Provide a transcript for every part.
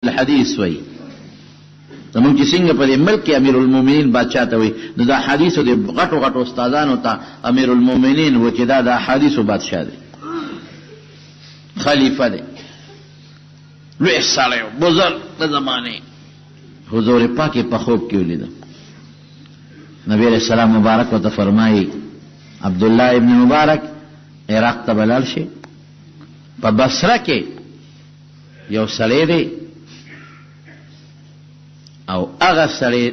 الحدیث وی زمونږ چې څنګه په دې ملک کې امیر المؤمنین بادشاہ ته وی نو دا حدیثو د غټو غټو استادانو ته امیر المؤمنین و چې دا د حدیثو بادشاہ دی، خلیفہ دی، لوی سړی بزرګ د زمانه. حضور پاک په خوب کې ولید. نبی علیہ السلام مبارک ورته فرمایي عبدالله ابن مبارک عراق ته بلل شي، په بصره کې یو سړی دی او هغه سړی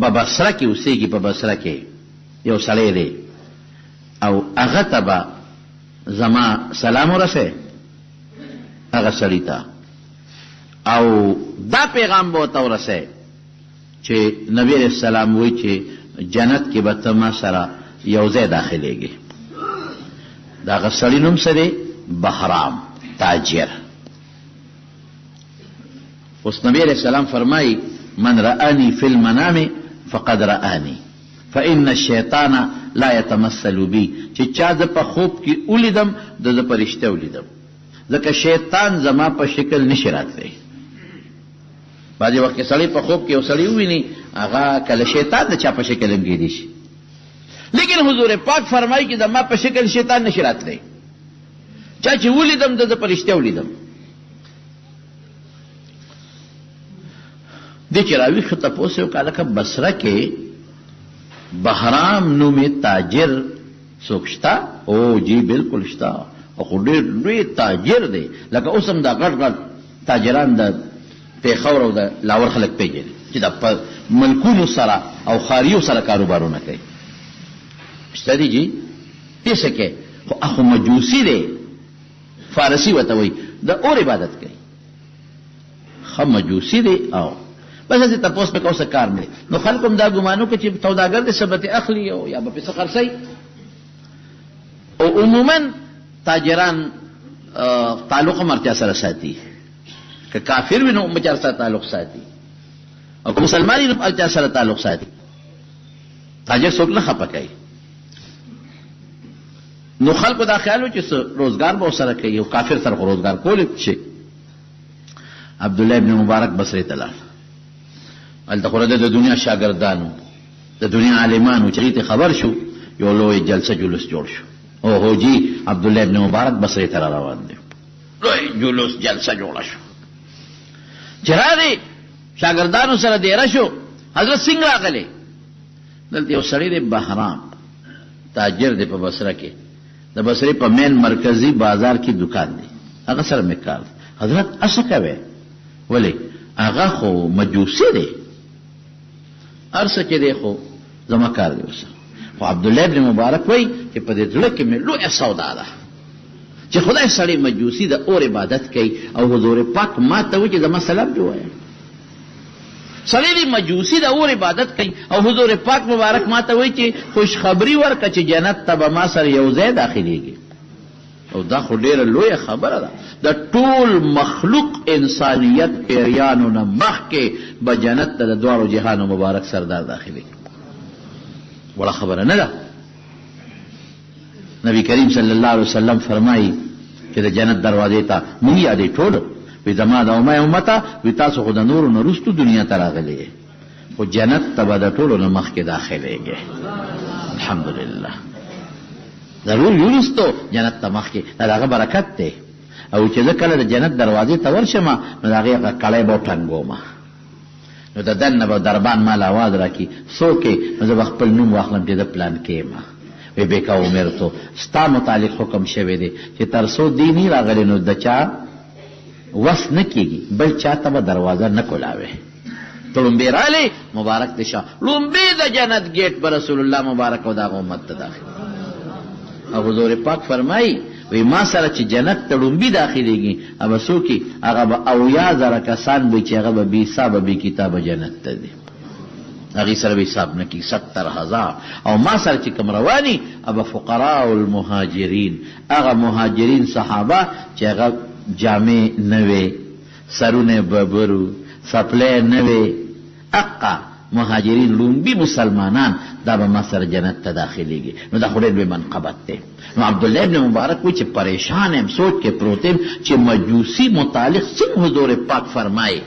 په بصره کې اوسېږي، په بصره کې یو سړی دی او هغه ته به زما سلام ورسې هغه سړي ته، او دا پیغام به ورته ورسې چې نبی علیہ السلام وایي چې جنت کې به ته ما سره یو ځای داخلېږي. دا هغه سړي نوم څه دی؟ بهرام، تاجر. اوس نبی علیہ السلام فرمائی من رآنی فی المنام فقد رآنی فإن الشیطان لا يتمثل بی، چې چا زه په خوب کې ولیدم د زه په رښتیا ولیدم، ځکه شیطان زما په شکل نشي راتلی. بعضې وخت کې سړی په خوب کې یو سړی وویني هغه کله شیطان د چا په شکل هم کیدی شي، لیکن حضور پاک فرمایي چې زما په شکل شیطان نشي راتلی، چا چې ولیدم د زه په رښتیا ولیدم. دی چې راوي ښه تپوس یې وکړه لکه بصره کې بهرام نومې تاجر څوک شته؟ او جی بالکل شته، خو ډېر لوی تاجر دی، لکه اوس هم دا غټ غټ تاجران د پېښور او د لاور خلک پېژني چې دا په ملکونو سره او خاریو سره کاروبارونه کوي. شته دي جی پیسه کې، خو اخو مجوسي دی، فارسي ورته وایي، د اور عبادت کوي، ښه مجوسي دی. او بس هسې تپوس پې کوه څه کار نه دی. نو خلکو هم دا ګمانو که چې سوداګر دی څه به ترې اخلي او یا به پې څه خرڅوي. او عموما تاجران تعلق هم ارتیا سره ساتي، که کافر وي نو هم چا سره تعلق ساتي، او که مسلمان وي نو ارتیا سره تعلق ساتي. تاجر څوک نه خفه کوي. نو خلکو دا خیال و چې څه روزګار به ورسره کوي، او کافر سره خو روزګار کولی شي. عبدالله ابن مبارک بصرې ته لاړ. هلته خو د دنیا شاګردانو د دنیا عالمانو چې هغې ته خبر شو، یو لوی جلسه جلوس جوړ شو. اوهو جی عبدالله ابن مبارک بصرې ته را روان دی، لوی جلوس جلسه جوړه شو. چې راغی شاګردانو سره دیره شو، حضرت څنګه راغلی؟ دلته یو سړی دی بهرام، تاجر دی په بصره کې، د بصرې په مین مرکزي بازار کې دکان دی، هغه سره مې کار دی. حضرت اسه کوي؟ ولې؟ هغه خو مجوسي دی، هر څه چې دی خو زما کار دی ورسره. خو عبدالله ابن مبارک وایي چې په دې زړه کې مې لویه سودا ده چې خدای سړی مجوسي د اور عبادت کوي، او حضور پاک ما ته وایي چې زما سلام جوړوایه. سړی دی مجوسي د اور عبادت کوي، او حضور پاک مبارک ما ته وایي چې خوشخبري ورکړه چې جنت ته به ما سره یو ځای داخلېږي. او دا خو ډېره لویه خبره ده. د ټول مخلوق انسانیت پیریانو نه مخکې به جنت ته د دواړو جهانو مبارک سردار داخلي، وړه خبره نه ده. نبی کریم صلی الله علیه وسلم فرمایي چې د جنت دروازې ته موږ یادې ټولو وی زما د امته وی تاسو خو د نورو نه وروستو دنیا ته راغلي، خو جنت ته به د ټولو نه مخکې داخلېږي. الحمدلله ضرور یونستو جنت ته مخکې، دا د هغه برکت دی. او چې زه کله د جنت دروازې ته ورشم نو د هغې هغه کړی به وټنګوم، نو د دننه به دربان مال اواز راکړي څوک یې؟ نو زه به خپل نوم واخلم چې زه پلان کې یم. وی بیکا امرتو، ستا متعلق حکم شوی دی چې تر څو دی نه راغلی نو د چا وس نه کېږي، بل چا ته به دروازه نه کولاوې. ته لومبې رالی مبارک دې شه، لومبې د جنت ګیټ به رسول الله مبارک او د هغه امت ته داخل. او حضور پاک فرمایي وی ما سره چې جنت ته لومبي داخلېږي هغه څوک هغه به 80,000 کسان به چې هغه به بې حسابه بې کتابه جنت ته دي، هغې سره به حساب نه کېږي. 70,000. او ما سره چې کوم رواني هغه فقراء المهاجرین، هغه مهاجرین صحابه چې هغه جامې نه وې، سرونه ببرو، څپلۍ نه وې، اقا مهاجرین لومبي مسلمانان دا به ما سره جنت ته داخليږي. نو دا خو ډېر لوی منقبت دی. نو عبدالله ابن مبارک وایي چې پریشان یم، سوچ کې پروت یم چې مجوسي متعلق څنګه حضور پاک فرمایي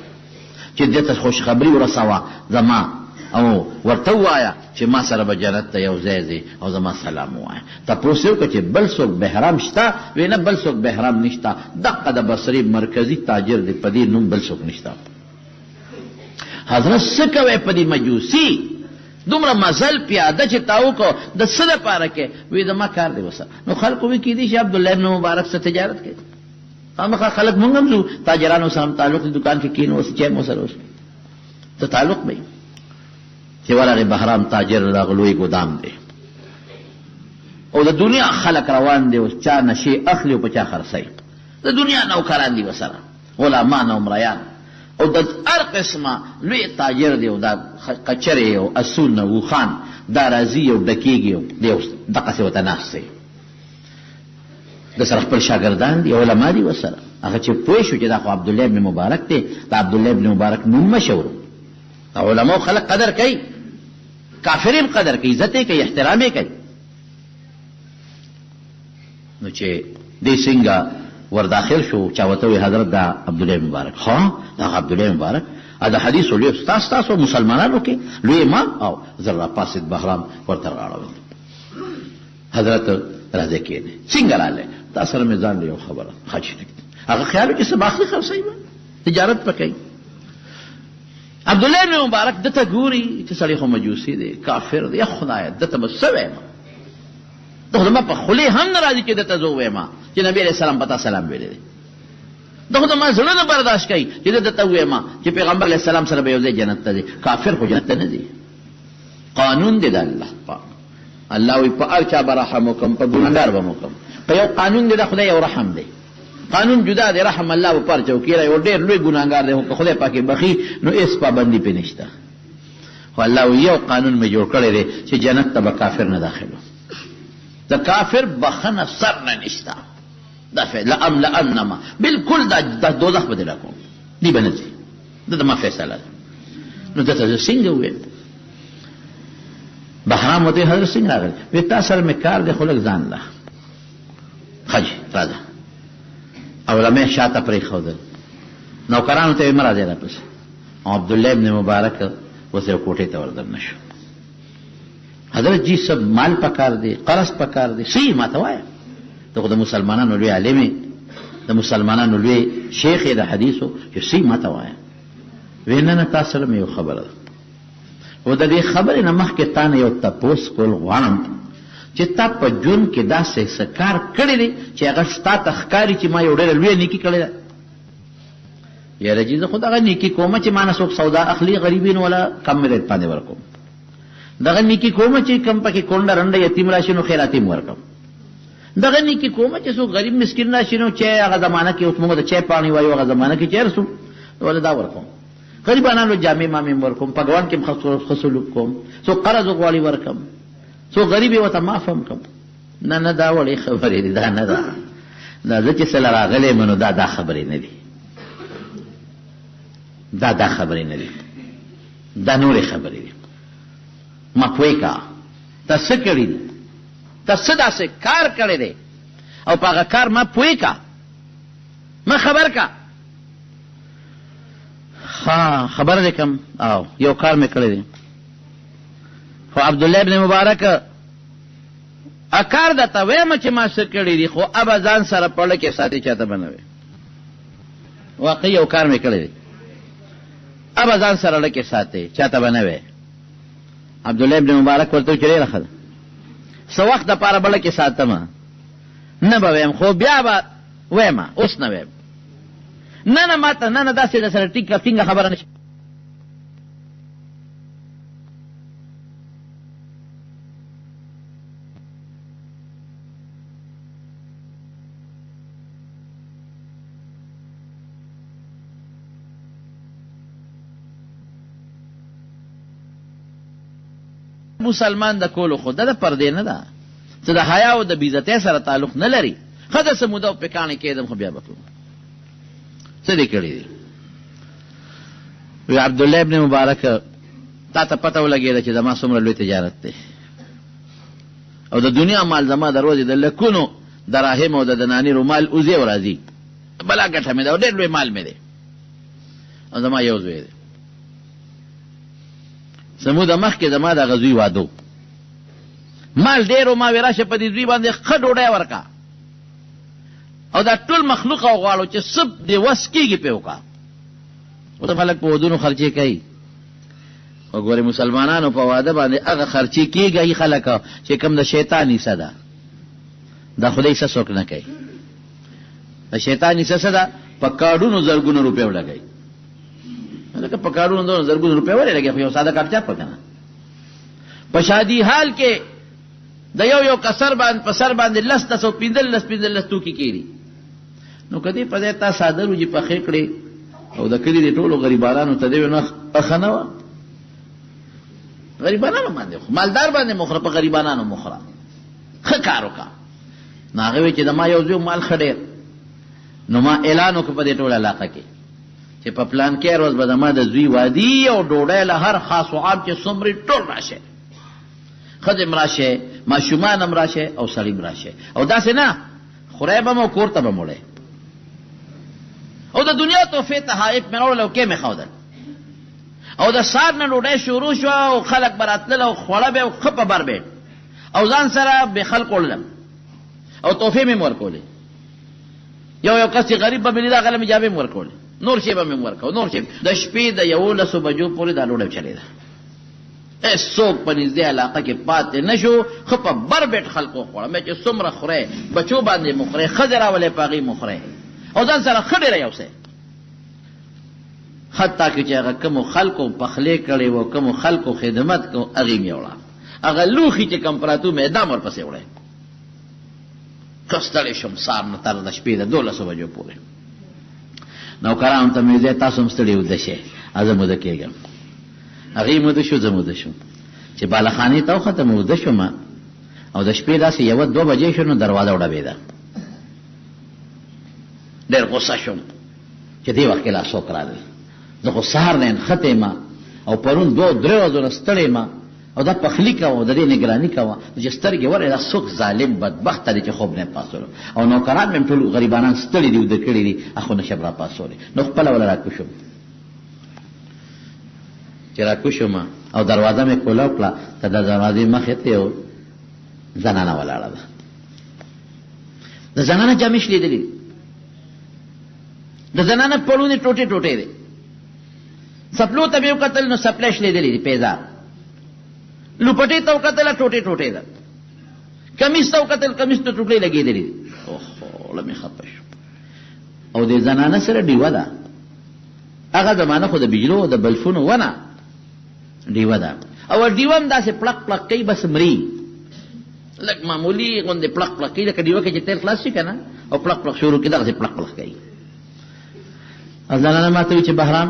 چې دې ته خوشخبري ورسوه زما او ورته ووایه چې ما سره به جنت ته یو ځای ځي او زما سلام ووایه. تپوس یې وکړه چې بل څوک بهرام شته؟ وی نه بل څوک بهرام نشته، دقه د بصرې مرکزي تاجر دی، په دې نوم بل څوک نشته. حضرت څه کوئ په دې مجوسي دومره مزل پیاده چې تا وکړو د څه دپاره کې؟ وی زما کار دی ورسره. نو خلکو وی کیدای شي عبدالله ابن مبارک سره تجارت کوي، خامخا خلک مونږ هم ځو تاجرانو سره تعلق د دکان کې کینو اوس چای مو سره اوس ته تعلق به چې ورغې بهرام تاجر دغه لوی ګودام دی او د دنیا خلک روان دی، اوس چا نشې اخلي او په چا خرڅوي. د دنیا نوکران دي ورسره، غلامان او مریان، او د هر قسمه لوی تاجر دی او دا کچرې او اسونه وخان دا راځي او ډکېږي او دی اوس دقسې ورته ناست دی. د سره خپل شاګردان دي، علما دي ورسره. هغه چې پوه شو چې دا خو عبدالله ابن مبارک دی، دا عبدالله ابن مبارک نوم مشهور. علماء خلق قدر کوي، کافرین قدر کوي، عزت کوي، احترام کوي. نو چې دې څنګه ور داخل شو چا ورته وی حضرت دا عبدالله مبارک. ها دا عبدالله مبارک دا حدیث لوی استاد تاسو مسلمانانو کې لوی امام او ذره پاسد بهرام ورته راړو. حضرت راځي کېنه څنګه رااله تاسو سره میزان له خبره خاص نه هغه خیال کې سباخي خرڅي تجارت پکې. عبدالله ابن مبارک دته ګوري چې سړی خو مجوسی دی، کافر دی، خدای دته مسوي دغه ما په خلی هم ناراضي کې دته زو وېما چې نبی عليه السلام پتا سلام ویلې دغه ما زړه نه برداشت کوي چې دته وېما چې پیغمبر علیه السلام سره به یو ځای جنت ته دي. کافر خو جنت نه دي، قانون دی د الله پاک. الله وی په ارچا برحم وکم په ګناګار به وکم، په یو قانون دی د خدای یو رحم دی. قانون جدا دی، رحم الله په پرچو کې یو ډېر لوی ګناګار دی او خدای پاک بخي نو اس پابندي پې نشته. خو الله یو قانون می جوړ کړی دی چې جنت ته به کافر نه داخلو، د کافر بخنه سر نه نشته. دا فعل لأملأنما بالکل دا دوزخ به دې راکوم دی به نه ځي، دا ما فیصله ده. نو دته څنګه وویل بهرام ورته حضرت څنګه راغلی؟ وی تا سره مې کار دی خو لږ ځان له خج راځه. علماء شاته پرېښودل، نوکرانو ته یې مه راځئ راپسې. عبدالله ابن مبارک ورسره کوټې ته وردن شو. حضرت جی سب مال پکار دی، قرض پکار دی، صحیح ما ته وایه ته خو د مسلمانانو لوی عالم یې، د مسلمانانو لوی شیخ یې د حدیثو، چې صحیح ما ته وایه. وی نه نه تا سره مې یو خبره ده او د دې خبرې نه مخکې تا نه یو تپوس کول غواړم چې تا په ژوند کې داسې څه کار کړی دی چې هغه ستا ته ښکاري چې ما یو ډېره لویه نیکي کړې ده. یاره جي زه خو دغه نیکي کومه چې ما نه څوک سودا اخلي غریبین ولا کم مې ریټ باندې ورکوم. دغه نیکي کومه چې کم پکې کونډه رنډه یتیم راشي نو خیرات یې ورکوم. دغه نیکي کومه چې څوک غریب مسکین راشي نو چې هغه زمانه کې اوس موږ د چای پاڼې وایو هغه زمانه کې چای رسو ولا دا ورکوم. غریبانو جامې مامې ورکوم، پګوان کې ښه سلوک کوم، څوک قرض غواړي ورکوم، څوک غریب یې ورته معاف هم کوم. نه نه دا وړې خبرې دي، دا نه ده. دا زه چې سره راغلی یم نو دا خبرې نه دي، دا خبرې نه دي، دا نورې خبرې دي. ما پوی کا تا څه کړي دي، تا څه داسې کار کړی دی او په هغه کار ما پوی کا، ما خبر کا. ها خبر دې کم او یو کار مې کړی دی. خو عبدالله ابن مبارک اکار درته وایم چې ما څه کړي دي، خو ابا ځان سره پړه کې ساتي چاته به نه وي. واقعي یو کار مې کړی دی، ابا ځان سره لکه ساتي چاته به نه وي. عبدالله ابن مبارک ورته چې ډېره ښه ده، څه وخت دپاره بله کې ساتمه نه به ویم، خو بیا به ویم، اوس نه ویم. نه نه ماته نه نه داسې در سره ټینګه خبره نه شي. مسلمان د کولو خو د پردې نه ده، څه د حیا او د بیزتۍ سره تعلق نه لري. ښه د څه موده په کاڼې کېدم خو بیا به کوم څه دې کړي دي. وی عبدالله ابن مبارک تا ته پته ولګېده چې زما څومره لوی تجارت دی او د دنیا مال زما د ورځې د لکونو دراهم او د دنانیرو مال اوزي او راځي بلا ګټه مې ده او ډېر لوی مال مې دی او زما یو زوی دی زموږ د مخکې زما د هغه زوی واده مال ډېر و ما وې راشه په دې زوی باندې ښه ډوډۍ ورکړه او دا ټول مخلوق او غواړو چې څه دې وس کېږي پې وکړه اوس خلک په ودونو خرچې کوي خو ګورې مسلمانانو په واده باندې هغه خرچې کېږي خلک چې کوم د شیطان حصه ده دا خدای څه څوک نه کوي د شیطان حصه څه ده په کاډونو زرګونو روپۍ ولګوي لکه په کاډونو زرګونو روپۍ ولې لګوي خو یو ساده کاټ چاپ که نه په شادي حال کې د یو کسر باندې په سر باندې لس او پنځلس توکي کېږي نو که دې په ځای تا ساده روجي پخې کړې او د کلي د ټولو غریبانانو ته دې نه پخه نه وه غریبانانو باندې مالدار باندې مخوره په غریبانانو مخوره ښه کار وکړه نو هغې وایي چې د ما یو زوی مال ښه ډېر نو ما اعلان وکړ په دې ټول علاقه کې چې په پلان کې ورځ به د ما د زوی وادي او ډوډۍ له هر خاص و عام چې څومره ټول راشي ښځې م راشي ماشومان هم راشي او سړي م راشي او داسې نه خورای به م او کور ته به م وړی او د دنیا تحفې تحائف مې راوړل او کې مې ښودل او د سهار نه ډوډۍ شروع شوه او خلک به راتلل او خوړه به او ښه په بر به او ځان سره به خلق وړلم او تحفې مې م ورکولې یو کس چې غریب به مې لیده هغه له مې جامې م ورکولې نور شی به مې م ورکول نور شی د شپې د 11 بجو پورې دا ډوډۍ چلېده څوک په نږدې علاقه کې پاتې نه شو ښه په بر بیټ خلکو وخوړه مې چې څومره خورئ بچو باندې مو خورئ ښځې راولئ په هغې مو خورئ او ځان سره ښه ډېره یوسئ حتی که چې هغه کومو خلکو پخلی کړی و کومو خلکو خدمت کو هغې مې وړه هغه لوښي چې کوم پراته مې دام ورپسې وړی که ستړی شم سهار نه تر د شپې د 12 بجو پورې نوکرانو ته مې ځای تاسو هم ستړي وده شئ زه موده کېږم هغې موده شو زه موده شوم چې بالخانې ته وخته موده شوم او د شپې داسې 1-2 بجې شو نو دروازه وډبېده ډېر غصه شوم چې دې وخت کې لا څوک راغی زه خو سهار نه نښتې یم او پرون 2-3 ورځو نه ستړی یم او دا پخلی کوه د دې نګراني کوه چې سترګې ورې دا څوک ظالم بدبخته دی چې خوب نه پاسولو او نوکران مې ټول غریبانان ستړي دي وده کړي دي اخو نشم را پاسولی نو خپله وله راکوشم چې راکوشم او دروازه مې کوله کړه که د دروازې مخې ته یو زنانه ولاړه ده د زنانه جامې لیدلې د زنانه پړونې ټوټې ټوټې دی سپلو ته مې وکتل نو سپلی لیدلې دي پیزار لوپټې ته وکتله ټوټې ټوټې ده کمیس ته وکتل کمیس ته ټوټې لګېدلې دي اوهو له مې خفه شو او د زنانه سره ډیوه ده هغه زمانه خو د بجلو او د بلفونو ونه ډیوه ده او ډیوه هم داسې پړق پړق کوي بس مري لږ معمولي غوندې پړق پړق کوي لکه ډیوه کې چې تیل خلاص شي که نه او پړق پړق شروع کړي دغسې پړق پړق کوي او زنانه ما ته وایي چې بهرام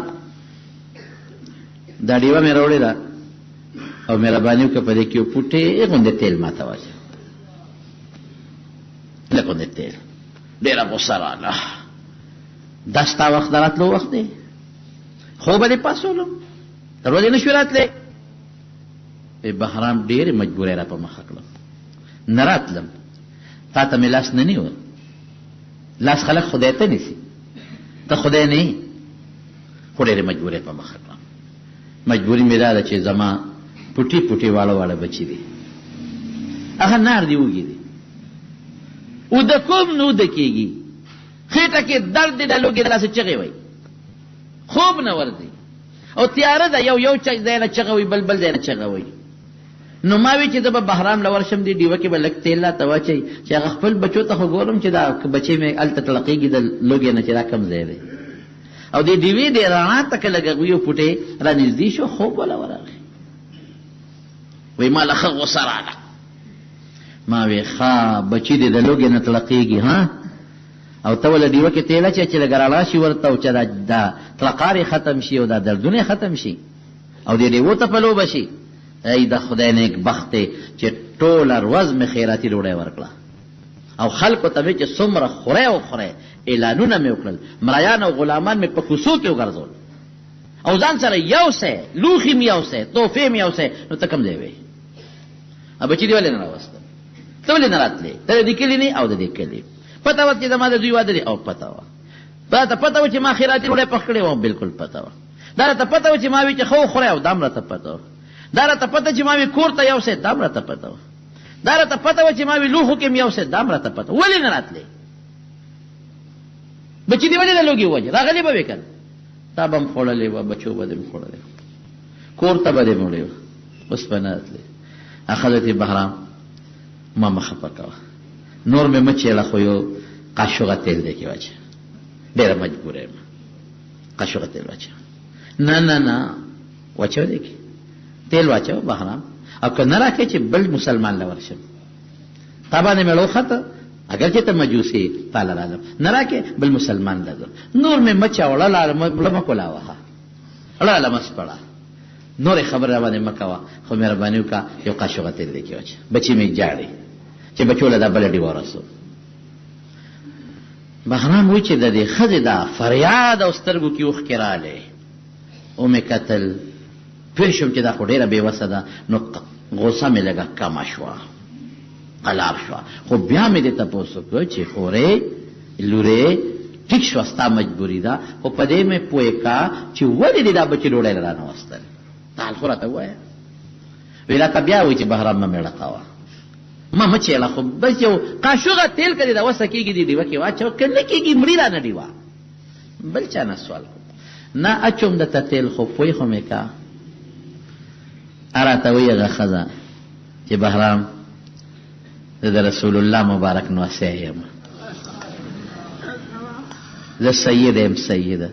دا ډیوه مې راوړې ده او مهرباني وکړه په دې کې یو پوټې غوندې تیل ما ته واچوه لږ غوندې تیل ډېره غوسه راغله دا ستا وخت د راتلو وخت دی خوب به دې پاسولم تر ورځې نه شوې راتلی بهرام ډېرې مجبورۍ را په مخه کړم نه راتلم تا ته مې لاس نه نیوه لاس خلک خدای ته نیسي ته خدای نه یې خو ډېرې مجبورۍ په مخه کړم مجبوري مې دا ده چې زما پټي پټي واړه واړه بچي دي هغه نار دی وږي دي اوده کوم نو اوده کېږي خېټه کې درد دی د لوږې داسې چغې وایي خوب نه ورځي او تیاره ده یو ځای نه چغه وایي بل ځای نه چغه وایي نو ما وی چې زه به بهرام له ورشم دې ډیوه کې به لږ تیل راته واچوي چې هغه خپل بچو ته خو ګورم چې دا بچې مې هلته تړقېږي د لوږې نه چې دا کم ځای دی او دې ډیوې دې رڼا ته که لږ هغوی پوټې را نږدې شو خوب وله ورغی وی ما له ښه غوسه راغله ما وی ښه بچي دې د لوږې نه تړقېږي ها او ته وله ډیوه کې تیل اچوه چې لږ رڼا شي ورته او چې دا تړقار یې ختم شي او دا دردونه یې ختم شي او دې ډیوو ته په لوبه شي ای د خدای نیک بخت دی چې ټوله ورځ مې خیراتي ډوډۍ ورکړه او خلکو ته مې چې څومره خورئ او خورئ اعلانونه مې وکړل مریان او غلامان مې په کوڅو کې وګرځول او ځان سره یو سی لوښي م یو سی تحفې م یو سی نو ته کوم ځای وې بچي دې ولې نه راوسته ته ولې نه راتلې ته د دې کلي نه او د دې کلي پته وه چې زما د دوی واده دی او پته وه راته پته وه چې ما خیراتي ډوډۍ پخ کړې وه بالکل پته وه دا راته پته وه چې ما وی چې ښه وخورئ او دا هم راته پته وه دا راته پته چې ما وی کور ته یو سی دا هم راته پته وه دا راته پته وه چې ما وی لوښو کې م یو سی دا هم راته پته ولې نه راتلې بچي دې ولې د لوږې وجه راغلی به وې که نه تا به م خوړلې وه بچو به دې م خوړلې کور ته به دې م وړې وه اوس به نه راتلې حضرت بهرام ما مه خفه کوه نور مې مه چیړه خو یو قاشوغه تیل دی کې واچه ډېره مجبوره یم قاشوغه تیل واچه نه نه نه واچو دی کې تیل واچو بهرام او که نه راکې چې بل مسلمان له ورشم تا باندې مې وخته اگر چې ته مجوسي تاله راځم نه راکې بل مسلمان له ځم نور مې مه چاوړه مړه مه کولاوه اړه مه سپړه نورې خبره را باندې مه کوه خو مهرباني وکړه یو قاشوغه تیل دی کې واچه بچي مې جاړي چې بچو له دا بله ډېوه ورسو بهرام وایي چې د دې ښځې دا فریاد او سترګو کې اوښکې راغلې ومې کتل پوه شوم چې دا خو ډېره بېوسه ده نو غوسه مې لږه کمه شوه قلار شوه خو بیا مې دې تپوس وکړ چې خورې لورې ټیک شوه ستا مجبوري ده خو په دې مې پوه کا چې ولې دې دا بچې ډوډۍ له رانه وستل تا حال خو راته ووایه وی راته بیا وایي چې بهرام مه مېړه کوه ما مه چیړه خو بس یو قاشوغه تیل که دې دا وسه کېږي دې ډېوه کې واچوه که نه کېږي مړي رانه ډېوه بل چا نه سوال نه اچوم درته تیل خو پوی خو مې کا راته وایي هغه ښځه چې بهرام زه د رسول الله مبارک نوسی یم زه سید یم سیده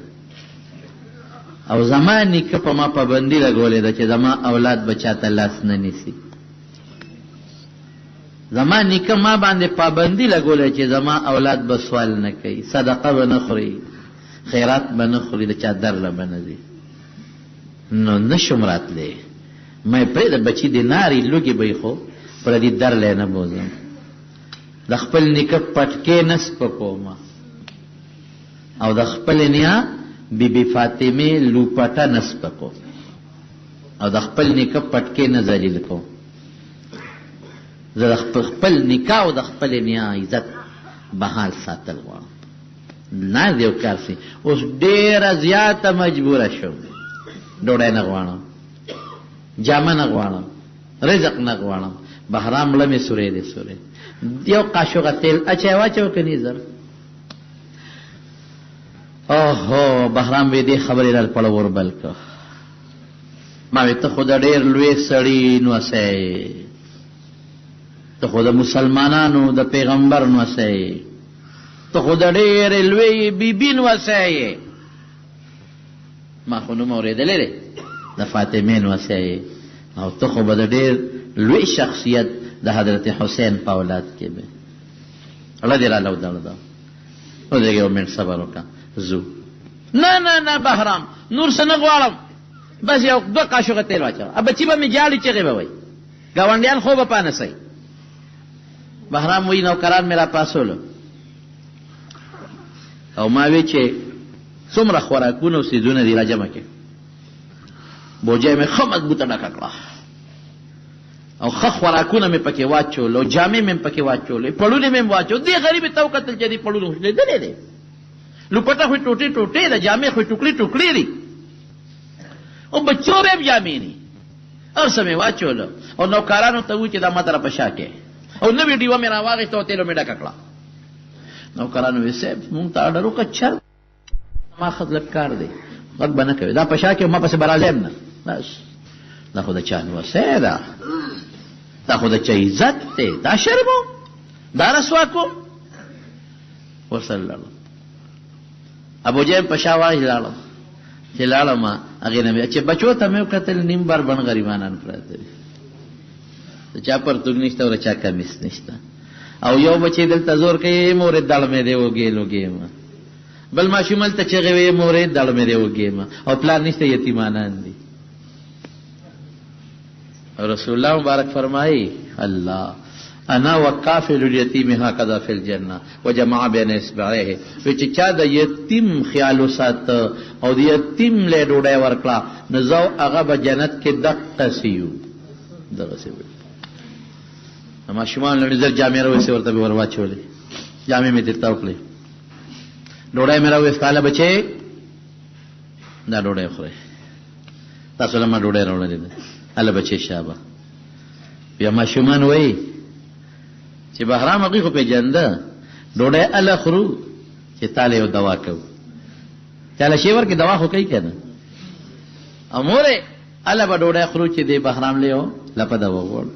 او زما نیکه په ما پابندي لګولې ده چې زما اولاد به چاته لاس نه نیسي زما نیکه ما باندې پابندي لګولې چې زما اولاد به سوال نه کوي صدقه به نه خوري خیرات به نه خوري د چا در له به نه ځي نو نشم راتلی مې پرېږده بچي د نارې لوږې به یې خو پردي در لی نه بوځم د خپل نیکه پټکې نه سپکومه او د خپل نیا بی بی فاطمه لوپټه نه سپکو او د خپل نیکه پټکې نه ذلیل کوم زه د خپل نکاح او د خپل نیا عزت بحال ساتل غواړم نه دې یو کار سي اوس ډېره زیاته مجبوره شوم ډوډۍ نه غواړم جامه نه غواړم رزق نه غواړم بهرام مړه مې سورې دې سورې یو قاشوغه تیل اچای واچو که نه زر اوهو بهرام وی دې خبرې را پړه وربل که ما وی ته خو د ډېر لوی سړي نوسی ته خو د مسلمانانو د پیغمبر نوسی ته خو د ډېرې لوی بیبي نوسی ما خو نوم اورېدلی دی د فاطمې نوسی او ته خو به د ډېر لوی شخصیت د حضرت حسین په اولاد کې به اړه دې را لودړه ودرېږه یو منټ صبر وکړه زو نه نه نه بهرام نور څه نه غواړم بس یو دوه قاشوغه تیل واچوه بچي به مې جاړي چغې به وایي ګاونډیان خو به پانسئ بهرام وایي نوکران مې را پاسولو او ما وی چې څومره خوراکونه او څیزونه دي را جمع کړې بوجۍ مې ښه مضبوطه ډکه کړه او ښه خوراکونه مې پکې واچول او جامې مې پکې واچولې پړونې مې واچول دې غریبې ته وکتل چې دې پړونه خو لیدلې دی لوپټه خو ټوټې ټوټې ده جامې خو ټوکړې ټوکړې دي او بچو به هم جامې ني هر څه مې واچول او نوکرانو ته ووایي چې دا ما ته را په شا کې او نوې ډیوه مې را واخېسته او تیلو مې ډکه کړه نوکرانو وویل صاحب مونږ ته اډر وکړه چل ما خدلت کار دی غږ به نه کوي دا په شا کې ما پسې به راځم نه بس دا خو د چا نوسی ده دا خو د چا عزت دی دا شرم و دا رسوا کوم ورسره لاړم ابوجهل په شا واړې لاړم چې لاړم هغې نه چې بچو ته مې وکتل نیم بر بڼ غریبانان پراته دي د چا پرتوګ نشته او د چا کمیس نشته او یو بچی دلته زور کوي مورې دړ مې دی وږې لوږې یم بل ماشوم هلته چغې ویې مورې دړ مې دی وږې یم او پلار نشته یتیمانان دي رسول الله مبارک فرمایي الله انا وکافل الیتیم هکذا فی الجنه وجمع بین اصبعیه وی چې چا د یتیم خیال وسات او د یتیم له ډوډۍ ورکړه نو زو هغه به جنت کې دقه سیو دغه سی ما شمال نظر جامع راوځي ورته ور واچولې جامع می درته وکړې ډوډۍ مې راوځي تعالی بچي دا ډوډۍ خوري تاسو له ما ډوډۍ راوړلې ده الله بچي شابه بیا ما شمال وای چې بهرام هغه په جنده ډوډۍ الله خورو چې تعالی یو دوا کو تعالی شی ورکه دوا خو کوي کنه اموره الله به ډوډۍ خورو چې دی بهرام لیو لپاره وګور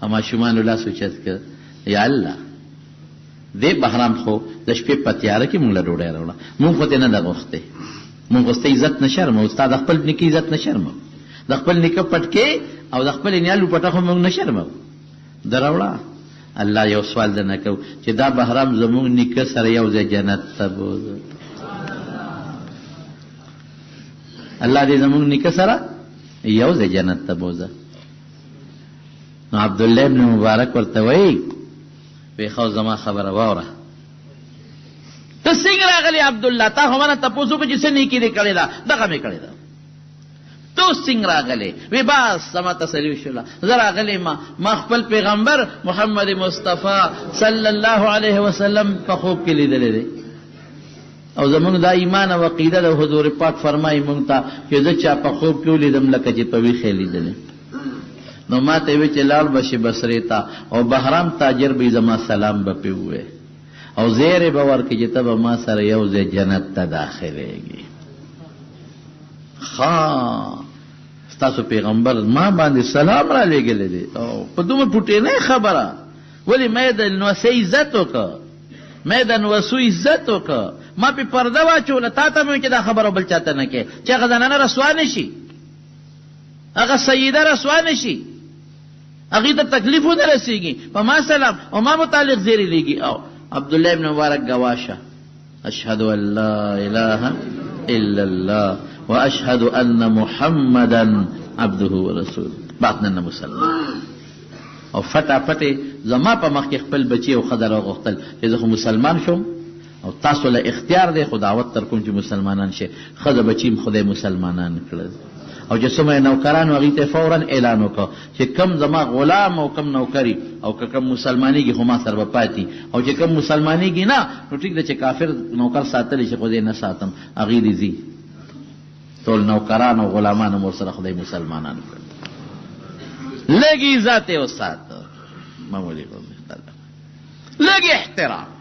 اما شومان الله سوچت ک یا الله دې بهرام خو د شپې په تیار کې مونږ له ډوډۍ راوړه مونږ خو ته نه دغوخته مونږ واست عزت نشرم او استاد خپل نکی عزت نشرم د خپل نک پټکې او د خپل نیالو پټه خو مونږ نشرم دراوړه الله یو سوال دنه کو چې دا بهرام زمونږ نک سره یو ځای جنت ته بوز الله دې زمونږ نک سره یو ځای جنت ته بوزه نو عبد الله ابن مبارک ورته وای په خو زما خبره واوره ته څنګه راغلی عبد الله تا هم نه تاسو کو چې څه نیکی دې کړی دا دغه مې کړی دا تو څنګه راغلی وی بس سما تسلی شولا زرا غلی ما خپل پیغمبر محمد مصطفی صلی الله علیه وسلم په خوب کې لیدل دي او زمونږ دا ایمان او عقیده د حضور پاک فرمایي مونږ ته چې زه چا په خوب کې ولیدم لکه چې په ویښه لیدل نو ما ته وی چې لال بشي بصری تا او بهرام تاجر به زما سلام به پیوې او زیر به ورکه چې ته به ما سره یو ځای جنت ته داخليږي ها تاسو پیغمبر ما باندې سلام را لګل دي او په دومره پټې نه خبره ولی مې د نو سې عزت وکړه مې د نو سو عزت وکړه ما په پرده واچول تا ته مې چې دا خبره بل چاته نه کې چې غزنانه رسوا نشي هغه سیده رسوا نشي هغه ته تکلیف نه رسیږي په ما سلام او ما متعلق زیری لګي او عبد الله ابن مبارک گواشه اشهد ان لا اله الا الله واشهد ان محمدا عبده ورسوله باطنن مسلمان او فټه زما په مخ کې خپل بچي او خدای راغختل چې زه مسلمان شوم او تاسو له اختیار دی خداوت تر کوم چې مسلمانان شي خدای بچیم خدای مسلمانان کړل او چې سمه نوکرانو هغه ته فورا اعلان وکړ چې کم زما غلام او کم نوکری او کم مسلمانېږي خو ما سره پاتې او چې کم مسلمانېږي نه نو ټیک ده چې کافر نوکر ساتلی شي خو دې نه ساتم هغه دې زی ټول نوکران او غلامان مور سره خدای مسلمانان کړ لګي ذات او سات معمولی کوم لګي احترام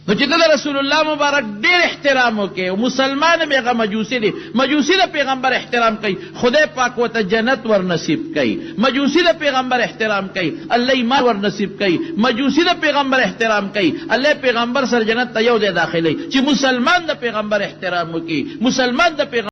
نو چې د رسول الله مبارک ډېر احترام وکړي او مسلمان به هغه مجوسی دی مجوسی د پیغمبر احترام کوي خدای پاک وته جنت ور نصیب کوي مجوسی د پیغمبر احترام کوي الله ایمان ور نصیب کوي مجوسی د پیغمبر احترام کوي الله پیغمبر سره جنت ته یو ځای داخلي چې مسلمان د پیغمبر احترام وکړي مسلمان د